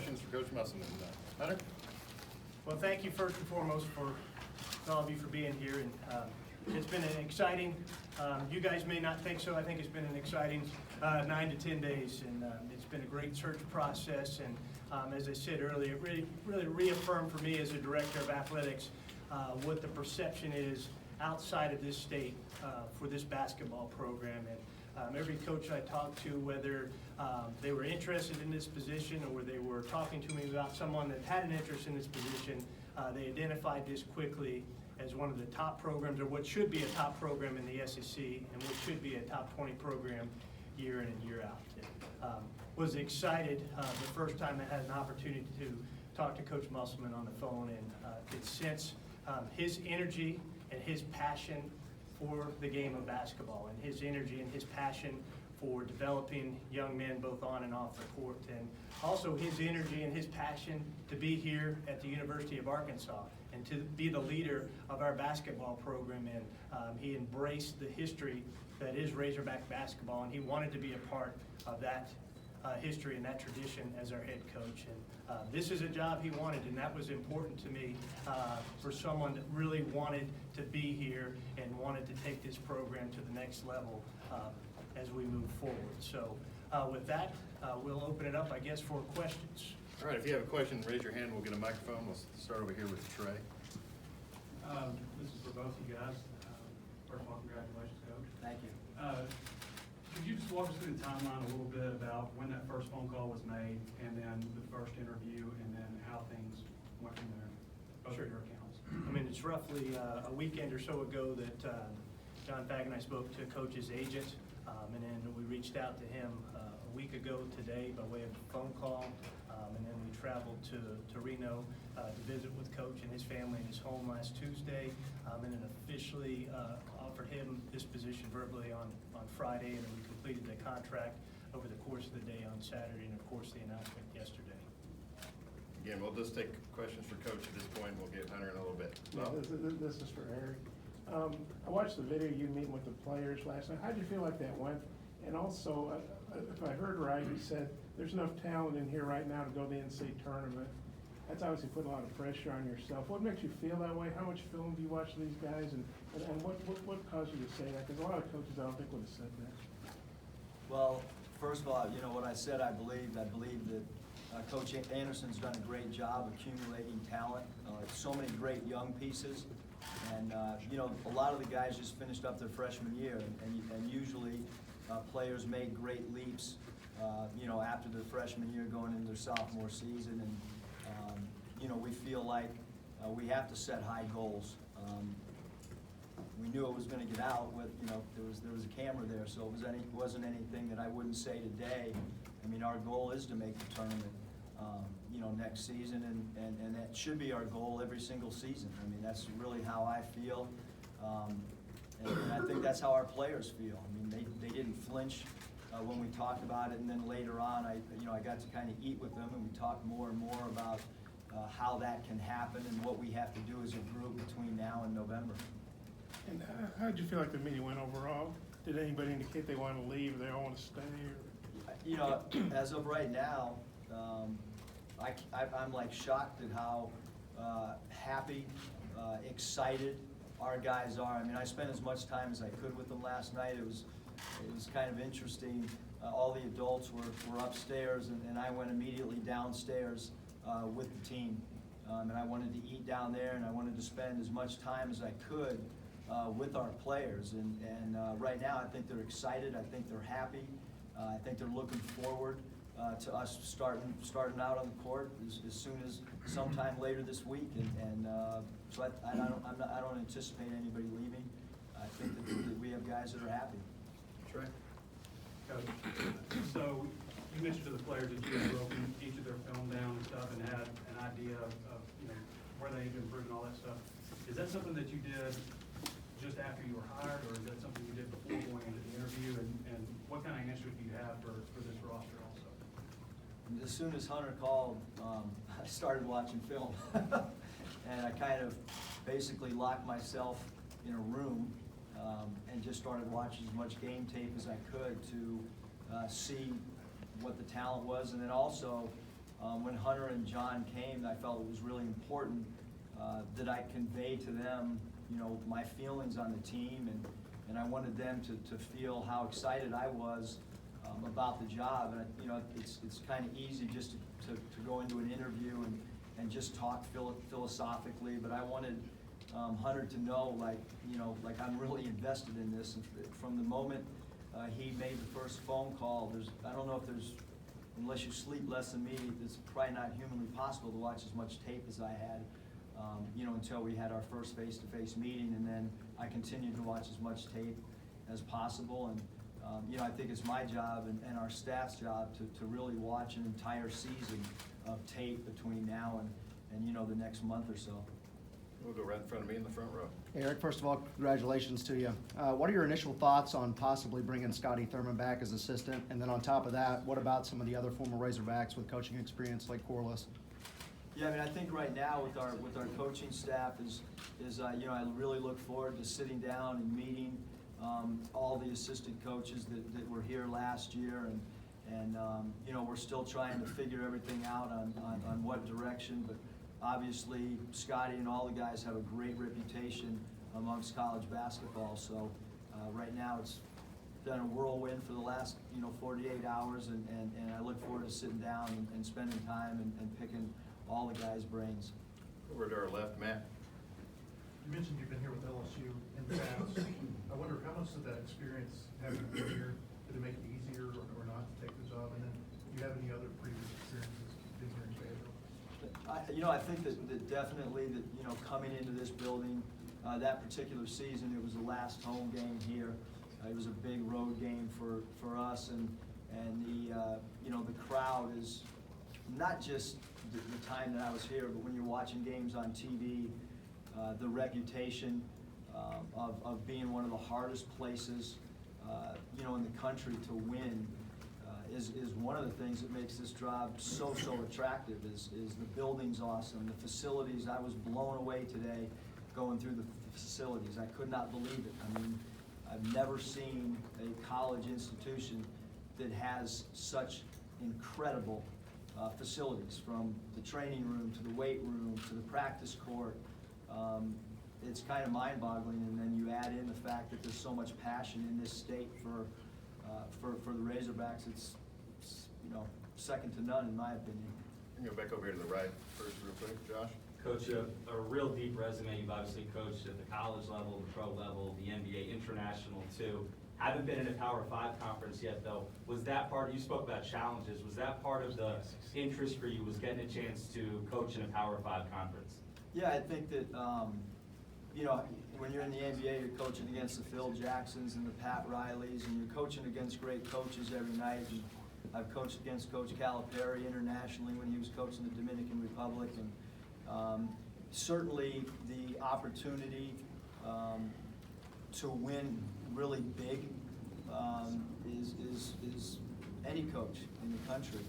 questions for Coach Musselman tonight. Hunter? Well, thank you first and foremost for all of you for being here. And it's been an exciting, you guys may not think so, I think it's been an exciting 9 to 10 days. And it's been a great search process. And as I said earlier, it really reaffirmed for me as a director of athletics what the perception is outside of this state for this basketball program. And every coach I talked to, whether they were interested in this position or they were talking to me about someone that had an interest in this position, they identified this quickly as one of the top programs, or what should be a top program in the SEC, and what should be a top 20 program year in and year out. Was excited the first time I had an opportunity to talk to Coach Musselman on the phone, and could sense his energy and his passion for the game of basketball, and his energy and his passion for developing young men both on and off the court, and also his energy and his passion to be here at the University of Arkansas and to be the leader of our basketball program. And he embraced the history that is Razorback basketball, and he wanted to be a part of that history and that tradition as our head coach. And this is a job he wanted, and that was important to me for someone that really wanted to be here and wanted to take this program to the next level as we move forward. So with that, we'll open it up, I guess, for questions. All right, if you have a question, raise your hand. We'll get a microphone. We'll start over here with Trey. This is for both of you guys. First of all, congratulations, Coach. Thank you. Could you just walk us through the timeline a little bit about when that first phone call was made, and then the first interview, and then how things went from there, both of your accounts? I mean, it's roughly a weekend or so ago that John Fagg and I spoke to Coach's agent, and then we reached out to him a week ago today by way of a phone call, and then we traveled to Reno to visit with Coach and his family in his home last Tuesday, and then officially offered him this position verbally on Friday, and then we completed the contract over the course of the day on Saturday, and of course the announcement yesterday. Again, we'll just take questions for Coach at this point. We'll get Hunter in a little bit. Yeah, this is for Eric. I watched the video you meeting with the players last night. How did you feel like that went? And also, if I heard right, you said there's enough talent in here right now to go to the NCAA tournament. That's obviously putting a lot of pressure on yourself. What makes you feel that way? How much film do you watch of these guys? And what caused you to say that? Because a lot of coaches, I don't think, would have said that. Well, first of all, you know what I said, I believe that Coach Anderson's done a great job accumulating talent. So many great young pieces. And, you know, a lot of the guys just finished up their freshman year. And usually players make great leaps, you know, after their freshman year going into their sophomore season. And, you know, we feel like we have to set high goals. We knew it was going to get out with, you know, there was a camera there, so it wasn't anything that I wouldn't say today. I mean, our goal is to make the tournament, you know, next season, and that should be our goal every single season. I mean, that's really how I feel, and I think that's how our players feel. I mean, they didn't flinch when we talked about it, and then later on, I got to kind of eat with them, and we talked more and more about how that can happen and what we have to do as a group between now and November. And how did you feel like the meeting went overall? Did anybody indicate they want to leave, or they all want to stay? Or? You know, as of right now, I'm like shocked at how happy, excited our guys are. I mean, I spent as much time as I could with them last night. It was kind of interesting. All the adults were upstairs, and I went immediately downstairs with the team. And I wanted to eat down there, and I wanted to spend as much time as I could with our players. And right now, I think they're excited. I think they're happy. I think they're looking forward to us starting out on the court as soon as sometime later this week. And so I don't anticipate anybody leaving. I think that we have guys that are happy. Trey? Coach, so you mentioned to the players that you had broken each of their film down and stuff and had an idea of you know, where they need to improve and all that stuff. Is that something that you did just after you were hired, or is that something you did before going into the interview? And what kind of initiative do you have for this roster also? As soon as Hunter called, I started watching film. And I kind of basically locked myself in a room and just started watching as much game tape as I could to see what the talent was. And then also, when Hunter and John came, I felt it was really important that I convey to them, you know, my feelings on the team, and I wanted them to feel how excited I was about the job. And you know, it's kind of easy just to go into an interview and just talk philosophically, but I wanted Hunter to know, like, you know, like I'm really invested in this. And from the moment he made the first phone call, I don't know if there's, unless you sleep less than me, it's probably not humanly possible to watch as much tape as I had, you know, until we had our first face-to-face meeting, and then I continued to watch as much tape as possible. And you know, I think it's my job and our staff's job to really watch an entire season of tape between now and you know, the next month or so. We'll go right in front of me in the front row. Hey, Eric, first of all, congratulations to you. What are your initial thoughts on possibly bringing Scotty Thurman back as assistant? And then on top of that, what about some of the other former Razorbacks with coaching experience like Corliss? Yeah, I mean, I think right now with our coaching staff is you know, I really look forward to sitting down and meeting all the assistant coaches that were here last year, and you know, we're still trying to figure everything out on what direction, but obviously Scotty and all the guys have a great reputation amongst college basketball. So right now it's been a whirlwind for the last, you know, 48 hours, and I look forward to sitting down and spending time and picking all the guys' brains. Over to our left, Matt. You mentioned you've been here with LSU in the past. I wonder how much did that experience having been here, did it make it easier or not to take the job? And then do you have any other previous experiences being here in Fayetteville? You know, I think that definitely that, you know, coming into this building, that particular season, it was the last home game here. It was a big road game for us, and the you know, the crowd is not just the time that I was here, but when you're watching games on TV, the reputation of being one of the hardest places, you know, in the country to win is one of the things that makes this job so attractive. Is the building's awesome, the facilities. I was blown away today going through the facilities. I could not believe it. I mean, I've never seen a college institution that has such incredible facilities, from the training room to the weight room to the practice court. It's kind of mind-boggling, and then you add in the fact that there's so much passion in this state for the Razorbacks. It's you know, second to none in my opinion. I'm gonna go back over here to the right first real quick. Josh? Coach, you have a real deep resume. You've obviously coached at the college level, the pro level, the NBA international too. Haven't been in a Power 5 conference yet though. Was that part, you spoke about challenges, was that part of the interest for you, was getting a chance to coach in a Power 5 conference? Yeah, I think that, you know, when you're in the NBA, you're coaching against the Phil Jacksons and the Pat Rileys, and you're coaching against great coaches every night. And I've coached against Coach Calipari internationally when he was coaching the Dominican Republic, and certainly the opportunity to win really big is any coach in the country.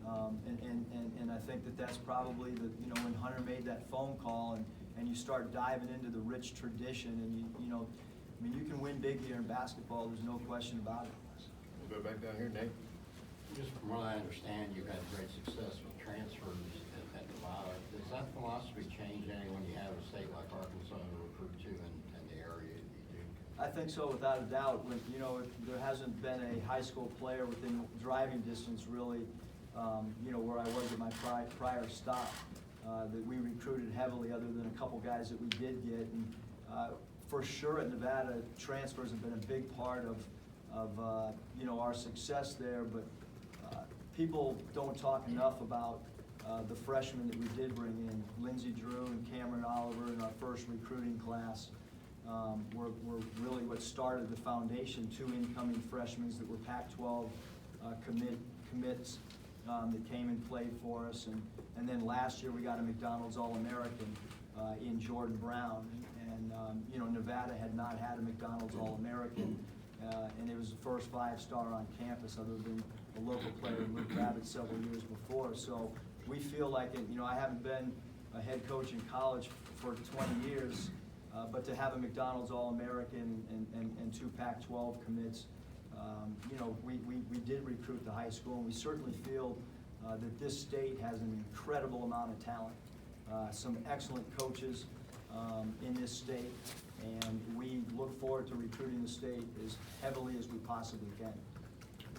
And I think that that's probably the, you know, when Hunter made that phone call and you start diving into the rich tradition, and you know, I mean, you can win big here in basketball, there's no question about it. We'll go back down here, Nate. Just from what I understand, you've had great success with transfers at Nevada. Does that philosophy change any when you have a state like Arkansas to recruit to in the area you do? I think so, without a doubt. When, you know, there hasn't been a high school player within driving distance, really, you know, where I was at my prior stop, that we recruited heavily, other than a couple guys that we did get. And for sure at Nevada, transfers have been a big part of you know, our success there. But people don't talk enough about the freshmen that we did bring in. Lindsey Drew and Cameron Oliver in our first recruiting class were really what started the foundation. 2 incoming freshmen that were Pac-12 commits that came and played for us. And then last year we got a McDonald's All-American in Jordan Brown. And you know, Nevada had not had a McDonald's All-American. And it was the first 5-star on campus, other than a local player, Luke Babbitt, several years before. So we feel like it. You know, I haven't been a head coach in college for 20 years, but to have a McDonald's All-American and 2 Pac-12 commits, you know, we did recruit the high school, and we certainly feel that this state has an incredible amount of talent, some excellent coaches in this state, and we look forward to recruiting the state as heavily as we possibly can.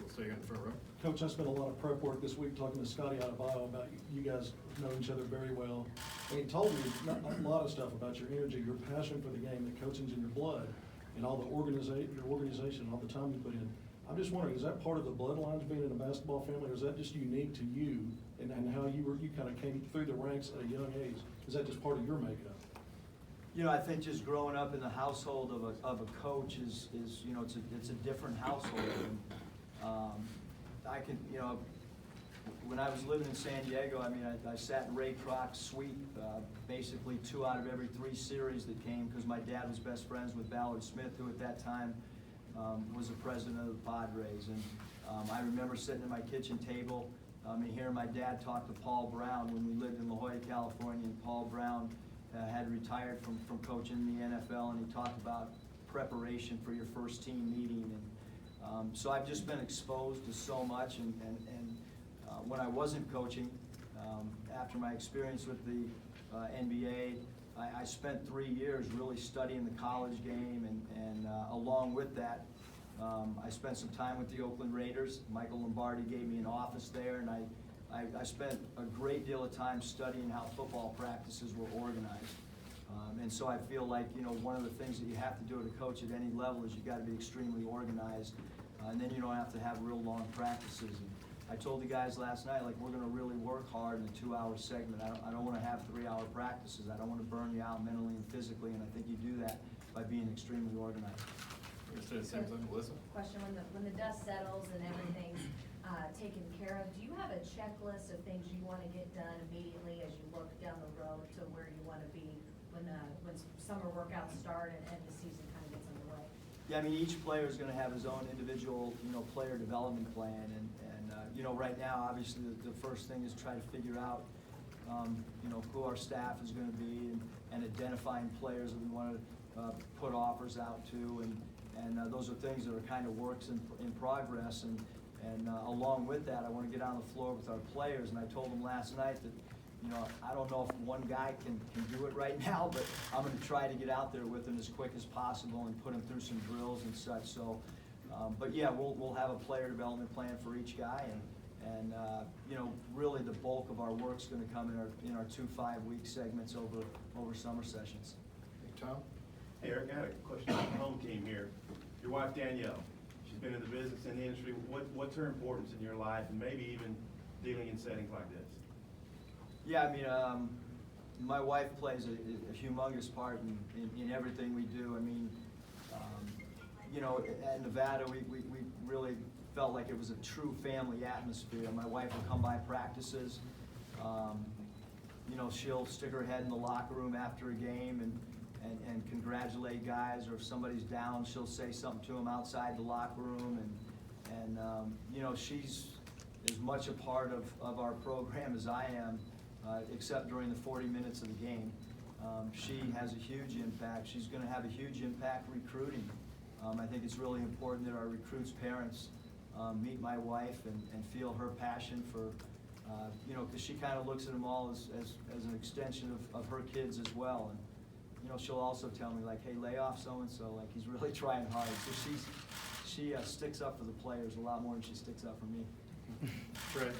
We'll stay in the front row. Coach, I spent a lot of prep work this week talking to Scotty out of Iowa about you guys know each other very well. And he told me a lot of stuff about your energy, your passion for the game, that coaching's in your blood, and all the your organization, all the time you put in. I'm just wondering, is that part of the bloodlines being in a basketball family, or is that just unique to you and how you kind of came through the ranks at a young age? Is that just part of your makeup? You know, I think just growing up in the household of a coach is you know, it's a different household. And, I can, you know, when I was living in San Diego, I mean, I sat in Ray Kroc's suite basically 2 out of every 3 series that came, because my dad was best friends with Ballard Smith, who at that time was the president of the Padres. And I remember sitting at my kitchen table and hearing my dad talk to Paul Brown when we lived in La Jolla, California, and Paul Brown had retired from coaching in the NFL, and he talked about preparation for your first team meeting. And so I've just been exposed to so much, and when I wasn't coaching, after my experience with the NBA, I spent 3 years really studying the college game, and along with that, I spent some time with the Oakland Raiders. Michael Lombardi gave me an office there, and I spent a great deal of time studying how football practices were organized. And so I feel like, you know, one of the things that you have to do to coach at any level is you got to be extremely organized, and then you don't have to have real long practices. And I told the guys last night, like, we're going to really work hard in a 2-hour segment. I don't want to have 3-hour practices. I don't want to burn you out mentally and physically, and I think you do that by being extremely organized. We're going to say the same thing, Melissa? Question, when the dust settles and everything's taken care of, do you have a checklist of things you want to get done immediately as you look down the road to where you want to be when summer workouts start and the season kind of gets underway? Yeah, I mean, each player is going to have his own individual, you know, player development plan, and you know, right now, obviously, the first thing is try to figure out, you know, who our staff is going to be, and identifying players that we want to put offers out to, and those are things that are kind of works in progress, and along with that, I want to get on the floor with our players, and I told them last night that, you know, I don't know if one guy can do it right now, but I'm going to try to get out there with them as quick as possible and put them through some drills and such. So, but yeah, we'll have a player development plan for each guy, and you know, really the bulk of our work's going to come in our 2 5-week segments over summer sessions. Hey, Tom? Hey, Eric, I had a question on the home team here. Your wife Danielle, she's been in the business, in the industry. What's her importance in your life, and maybe even dealing in settings like this? Yeah, I mean, my wife plays a humongous part in everything we do. I mean, you know, at Nevada, we really felt like it was a true family atmosphere. My wife will come by practices. You know, she'll stick her head in the locker room after a game and congratulate guys, or if somebody's down, she'll say something to them outside the locker room. And you know, she's as much a part of our program as I am. Except during the 40 minutes of the game. She has a huge impact. She's going to have a huge impact recruiting. I think it's really important that our recruits' parents meet my wife and feel her passion for, you know, because she kind of looks at them all as an extension of her kids as well. And, you know, she'll also tell me, like, hey, lay off so-and-so, like, he's really trying hard. So she sticks up for the players a lot more than she sticks up for me. Trey?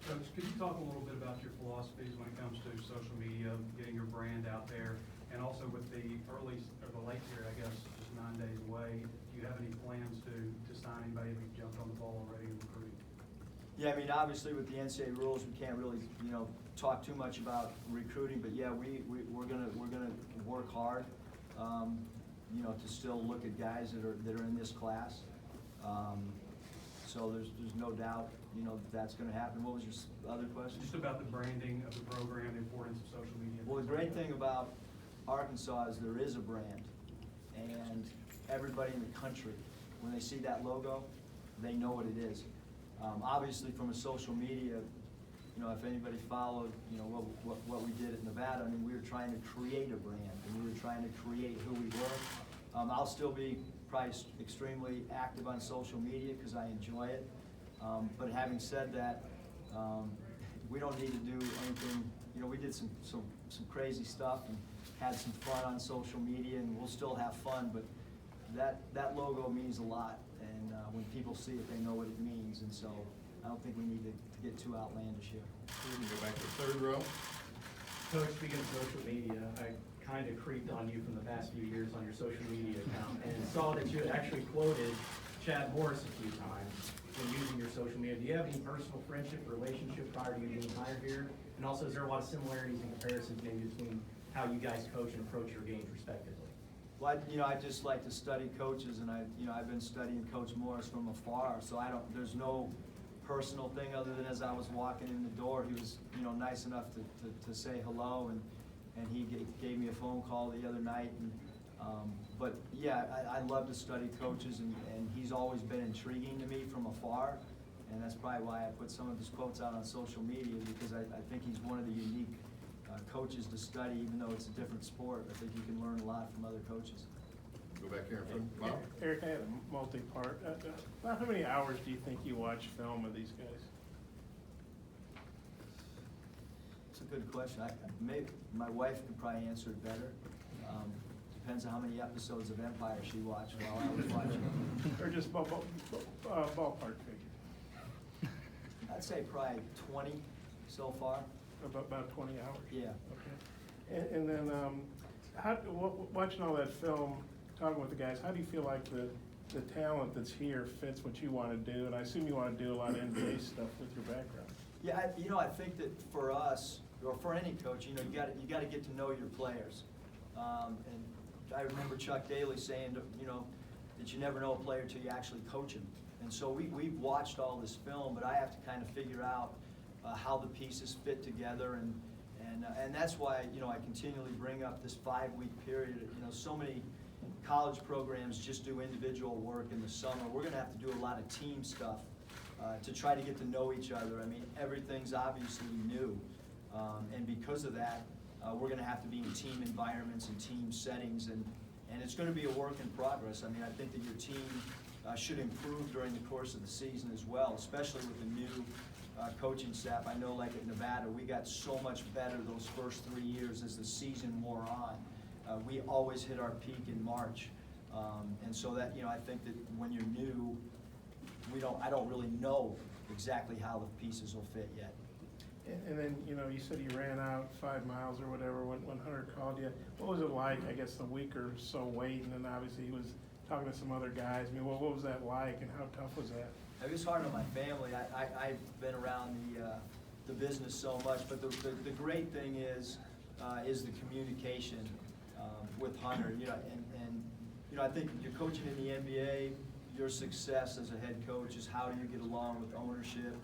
Coach, could you talk a little bit about your philosophies when it comes to social media, getting your brand out there, and also with the late year, I guess, just 9 days away, do you have any plans to sign anybody that jumped on the ball already in recruiting? Yeah, I mean, obviously with the NCAA rules, we can't really, you know, talk too much about recruiting, but yeah, we're gonna work hard, you know, to still look at guys that are in this class. So there's no doubt, you know, that's going to happen. What was your other question? Just about the branding of the program, the importance of social media. Well, the great thing about Arkansas is there is a brand, and everybody in the country, when they see that logo, they know what it is. Obviously, from a social media, you know, if anybody followed, you know, what we did at Nevada, I mean, we were trying to create a brand, and we were trying to create who we were. I'll still be probably extremely active on social media because I enjoy it. But having said that, We don't need to do anything, you know, we did some crazy stuff and had some fun on social media, and we'll still have fun, but that logo means a lot, and when people see it, they know what it means, and so I don't think we need to get too outlandish here. We can go back to the third row. Coach, speaking of social media, I kind of creeped on you from the past few years on your social media account and saw that you had actually quoted Chad Morris a few times when using your social media. Do you have any personal friendship or relationship prior to you being hired here? And also, is there a lot of similarities and comparisons maybe between how you guys coach and approach your games respectively? Well, I just like to study coaches, and I've been studying Coach Morris from afar, so there's no personal thing other than as I was walking in the door, he was, nice enough to say hello, and he gave me a phone call the other night, and, but yeah, I love to study coaches, and he's always been intriguing to me from afar, and that's probably why I put some of his quotes out on social media, because I think he's one of the unique coaches to study, even though it's a different sport. I think you can learn a lot from other coaches. Go back here in front. Bob? Eric, I had a multi-part. About how many hours do you think you watch film of these guys? It's a good question. Maybe my wife could probably answer it better. Depends on how many episodes of Empire she watched while I was watching. Or just ballpark figure? I'd say probably 20 so far. About 20 hours? Yeah. Okay. And then, watching all that film, talking with the guys, how do you feel like the talent that's here fits what you want to do? And I assume you want to do a lot of NBA stuff with your background. Yeah, I think that for us, or for any coach, you got to get to know your players. And I remember Chuck Daly saying, that you never know a player till you actually coach him. And so we've watched all this film, but I have to kind of figure out how the pieces fit together, and that's why I continually bring up this 5-week period. So many college programs just do individual work in the summer. We're going to have to do a lot of team stuff to try to get to know each other. I mean, everything's obviously new, and because of that, we're going to have to be in team environments and team settings, and it's going to be a work in progress. I mean, I think that your team should improve during the course of the season as well, especially with the new coaching staff. I know, like at Nevada, we got so much better those first 3 years as the season wore on. We always hit our peak in March, and so that I think that when you're new, I don't really know exactly how the pieces will fit yet. And then, you said you ran out 5 miles or whatever when Hunter called you. What was it like, I guess, a week or so waiting, and obviously he was talking to some other guys. I mean, what was that like, and how tough was that? It was hard on my family. I've been around the business so much, but the great thing is the communication with Hunter. And I think you're coaching in the NBA. Your success as a head coach is how do you get along with ownership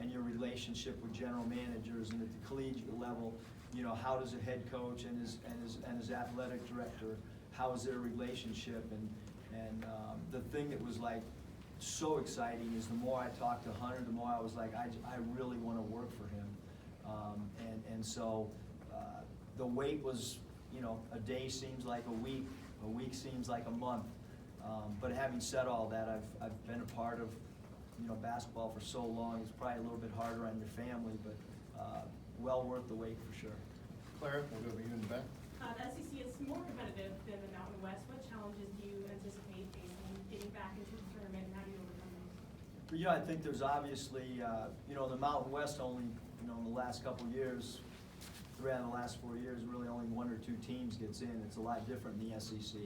and your relationship with general managers, and at the collegiate level, how does a head coach and his athletic director, how is their relationship? And the thing that was like so exciting is the more I talked to Hunter, the more I was like, I really want to work for him. And so the wait was, a day seems like a week seems like a month. But having said all that, I've been a part of basketball for so long. It's probably a little bit harder on your family, but well worth the wait for sure. Clara, we'll go over you in the back. The SEC is more competitive than the Mountain West. What challenges do you anticipate facing getting back into the tournament, and how do you overcome those? I think there's obviously, the Mountain West only, in the last couple of years, 3 out of the last 4 years, really only 1 or 2 teams gets in. It's a lot different in the SEC.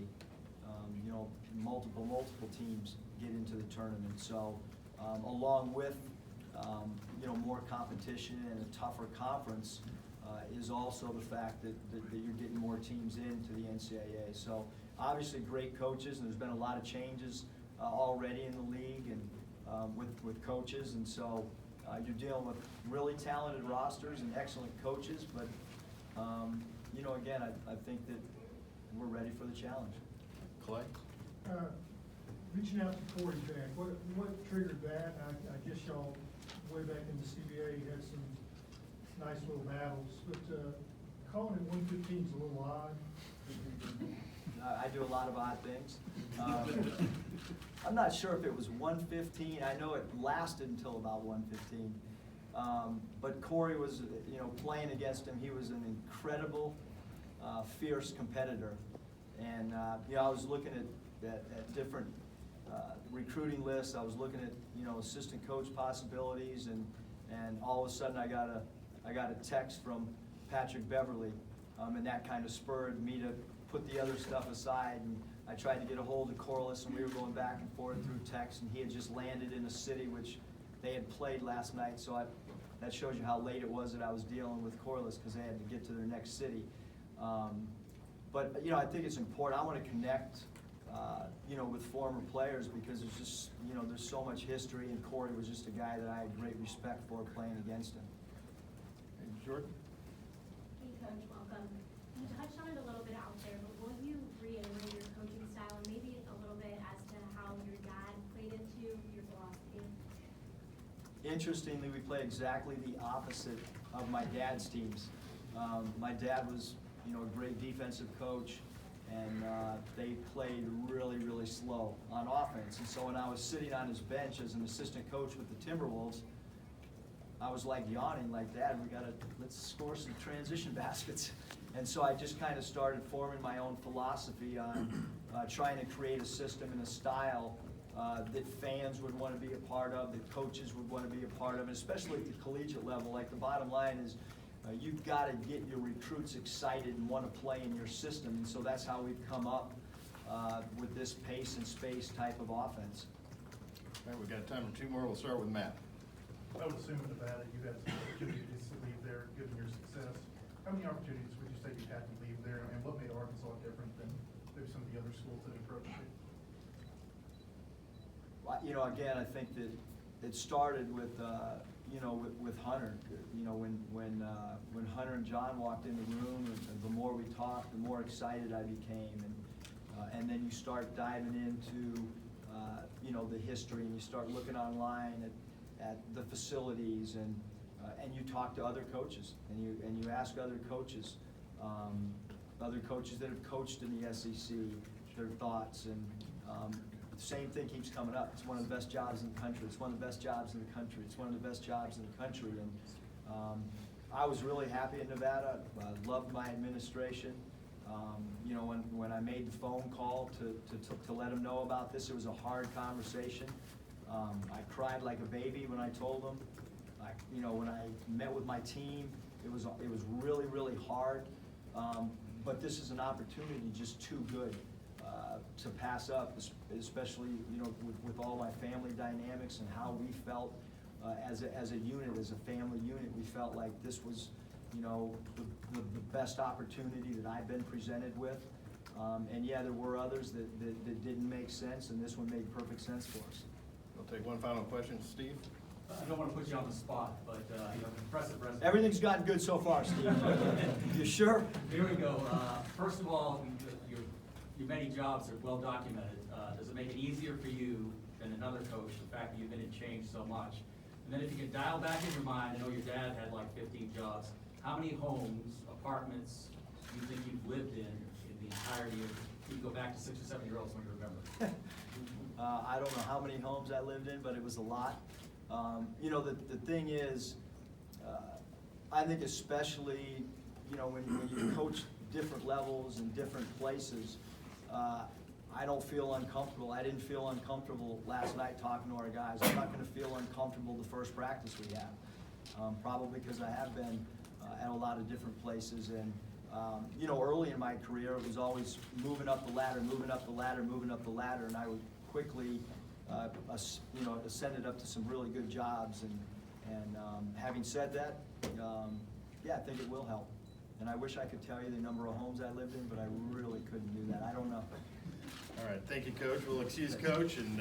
Multiple teams get into the tournament. So, along with, more competition and a tougher conference, is also the fact that you're getting more teams into the NCAA. So, obviously great coaches, and there's been a lot of changes already in the league and with coaches, and so you're dealing with really talented rosters and excellent coaches, but again, I think that we're ready for the challenge. Clay? Reaching out to Corey back, what triggered that? I guess y'all, way back in the CBA, you had some nice little battles, but calling it 115 is a little odd. I do a lot of odd things. I'm not sure if it was 115. I know it lasted until about 115. But Corey was, playing against him, he was an incredible, fierce competitor. And, I was looking at different recruiting lists. I was looking at, assistant coach possibilities, and all of a sudden I got a text from Patrick Beverly, and that kind of spurred me to put the other stuff aside. And I tried to get a hold of Corliss, and we were going back and forth through text, and he had just landed in a city which they had played last night. So that shows you how late it was that I was dealing with Corliss, because they had to get to their next city. But I think it's important. I want to connect, with former players, because there's just, there's so much history, and Corey was just a guy that I had great respect for playing against him. And Jordan? Hey, Coach, welcome. You touched on it a little bit out there, but will you reiterate your coaching style and maybe a little bit as to how your dad played into your philosophy? Interestingly, we play exactly the opposite of my dad's teams. My dad was, a great defensive coach, and they played really, really slow on offense. And so when I was sitting on his bench as an assistant coach with the Timberwolves, I was like yawning, like, Dad, let's score some transition baskets. And so I just kind of started forming my own philosophy on trying to create a system and a style that fans would want to be a part of, that coaches would want to be a part of, and especially at the collegiate level. Like, the bottom line is, you've got to get your recruits excited and want to play in your system. And so that's how we've come up with this pace and space type of offense. All right, we've got time for two more. We'll start with Matt. I would assume in Nevada you had some opportunities to leave there, given your success. How many opportunities would you say you had to leave there, and what made Arkansas different than maybe some of the other schools that approached you? Well, again, I think that it started with, with Hunter. When Hunter and John walked in the room, and the more we talked, the more excited I became. And then you start diving into, the history, and you start looking online at the facilities, and you talk to other coaches, and you ask other coaches that have coached in the SEC, their thoughts, and the same thing keeps coming up. It's one of the best jobs in the country. It's one of the best jobs in the country. It's one of the best jobs in the country. And I was really happy in Nevada. I loved my administration. When I made the phone call to let them know about this, it was a hard conversation. I cried like a baby when I told them. When I met with my team, it was really, really hard. But this is an opportunity just too good to pass up, especially with all my family dynamics and how we felt as a unit, as a family unit. We felt like this was the best opportunity that I've been presented with. And yeah, there were others that didn't make sense, and this one made perfect sense for us. We'll take one final question. Steve? I don't want to put you on the spot, but, impressive resume. Everything's gotten good so far, Steve. You sure? Here we go. First of all, your many jobs are well documented. Does it make it easier for you than another coach, the fact that you've been in change so much? And then if you can dial back in your mind, I know your dad had like 15 jobs. How many homes, apartments do you think you've lived in the entirety of, you can go back to 6 or 7 year olds when you remember? I don't know how many homes I lived in, but it was a lot. The thing is, I think especially, when you coach different levels and different places, I don't feel uncomfortable. I didn't feel uncomfortable last night talking to our guys. I'm not going to feel uncomfortable the first practice we have, probably because I have been at a lot of different places. And early in my career, it was always moving up the ladder, moving up the ladder, moving up the ladder, and I would quickly ascended up to some really good jobs. And having said that, yeah, I think it will help. And I wish I could tell you the number of homes I lived in, but I really couldn't do that. I don't know. All right, thank you, Coach. We'll excuse Coach, and